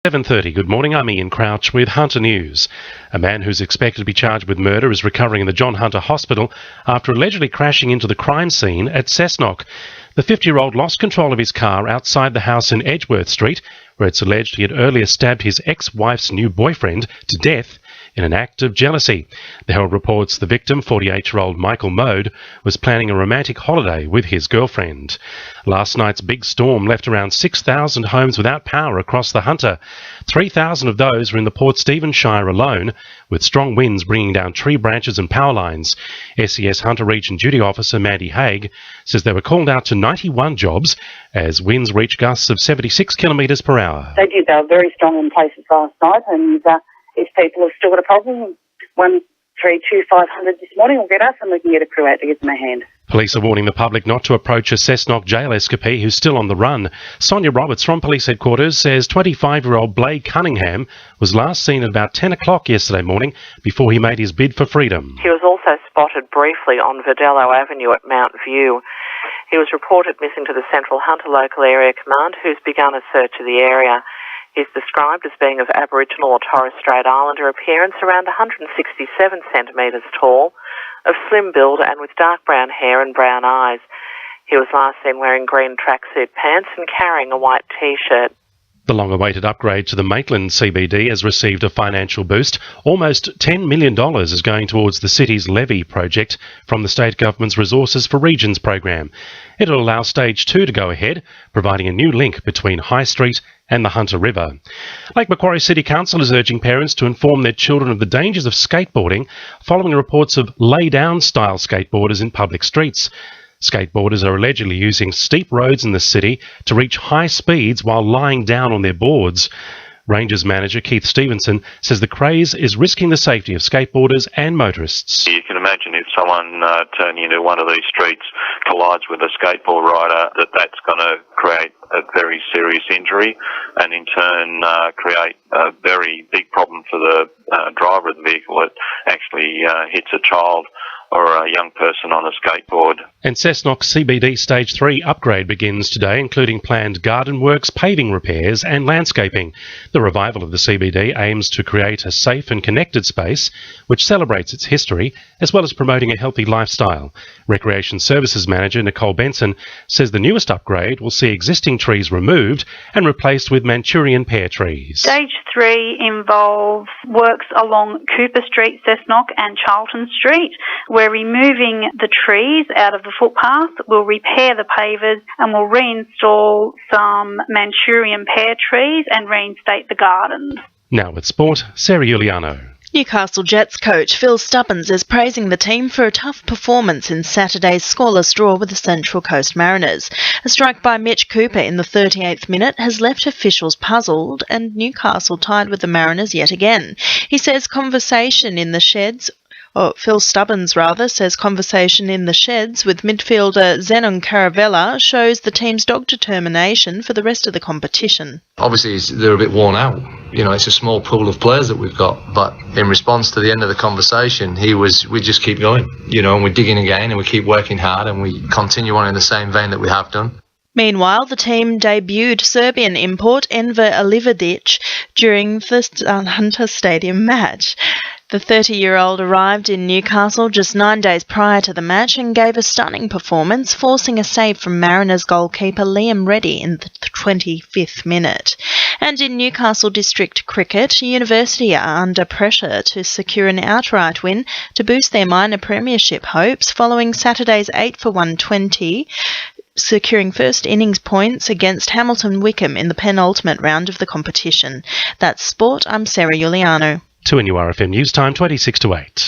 7:30. Good morning, I'm Ian Crouch with Hunter News. A man who's expected to be charged with murder is recovering in the John Hunter Hospital after allegedly crashing into the crime scene at Cessnock. The 50-year-old lost control of his car outside the house in Edgeworth Street, where it's alleged he had earlier stabbed his ex-wife's new boyfriend to death in an act of jealousy. The Herald reports the victim, 48-year-old Michael Mode, was planning a romantic holiday with his girlfriend. Last night's big storm left around 6,000 homes without power across the Hunter. 3,000 of those were in the Port Stephens Shire alone, with strong winds bringing down tree branches and power lines. SES Hunter Region Duty Officer Mandy Haig says they were called out to 91 jobs as winds reached gusts of 76 kilometres per hour. They did. They were very strong in places last night, and if people have still got a problem, 132500 this morning will get us and we can get a crew out to get them a hand. Police are warning the public not to approach a Cessnock jail escapee who's still on the run. Sonia Roberts from Police Headquarters says 25-year-old Blake Cunningham was last seen at about 10 o'clock yesterday morning before he made his bid for freedom. He was also spotted briefly on Verdelho Avenue at Mount View. He was reported missing to the Central Hunter Local Area Command, who's begun a search of the area. He's described as being of Aboriginal or Torres Strait Islander appearance, around 167 centimetres tall, of slim build and with dark brown hair and brown eyes. He was last seen wearing green tracksuit pants and carrying a white T-shirt. The long-awaited upgrade to the Maitland CBD has received a financial boost. Almost $10 million is going towards the city's levy project from the state government's Resources for Regions program. It'll allow Stage 2 to go ahead, providing a new link between High Street and the Hunter River. Lake Macquarie City Council is urging parents to inform their children of the dangers of skateboarding following reports of lay-down style skateboarders in public streets. Skateboarders are allegedly using steep roads in the city to reach high speeds while lying down on their boards. Rangers manager Keith Stevenson says the craze is risking the safety of skateboarders and motorists. You can imagine if someone turning into one of these streets collides with a skateboard rider, that's going to create a very serious injury and in turn create a very big problem for the driver of the vehicle that actually hits a child or a young person on a skateboard. And Cessnock CBD Stage 3 upgrade begins today, including planned garden works, paving repairs and landscaping. The revival of the CBD aims to create a safe and connected space which celebrates its history as well as promoting a healthy lifestyle. Recreation Services Manager Nicole Benson says the newest upgrade will see existing trees removed and replaced with Manchurian pear trees. Stage 3 involves works along Cooper Street, Cessnock and Charlton Street. We're removing the trees out of the footpath, we'll repair the pavers and we'll reinstall some Manchurian pear trees and reinstate the gardens. Now with sport, Sarah Giuliano. Newcastle Jets coach Phil Stubbins is praising the team for a tough performance in Saturday's scoreless draw with the Central Coast Mariners. A strike by Mitch Cooper in the 38th minute has left officials puzzled and Newcastle tied with the Mariners yet again. He says Phil Stubbins says conversation in the sheds with midfielder Zenon Caravella shows the team's dogged determination for the rest of the competition. Obviously, they're a bit worn out. It's a small pool of players that we've got. But in response to the end of the conversation, we just keep going, and we're digging again and we keep working hard and we continue on in the same vein that we have done. Meanwhile, the team debuted Serbian import Enver Aliverdic during the Hunter Stadium match. The 30-year-old arrived in Newcastle just 9 days prior to the match and gave a stunning performance, forcing a save from Mariners goalkeeper Liam Reddy in the 25th minute. And in Newcastle District Cricket, University are under pressure to secure an outright win to boost their minor premiership hopes following Saturday's 8-for-120, securing first innings points against Hamilton Wickham in the penultimate round of the competition. That's sport. I'm Sarah Giuliano. 2NURFM News Time 26 to 8.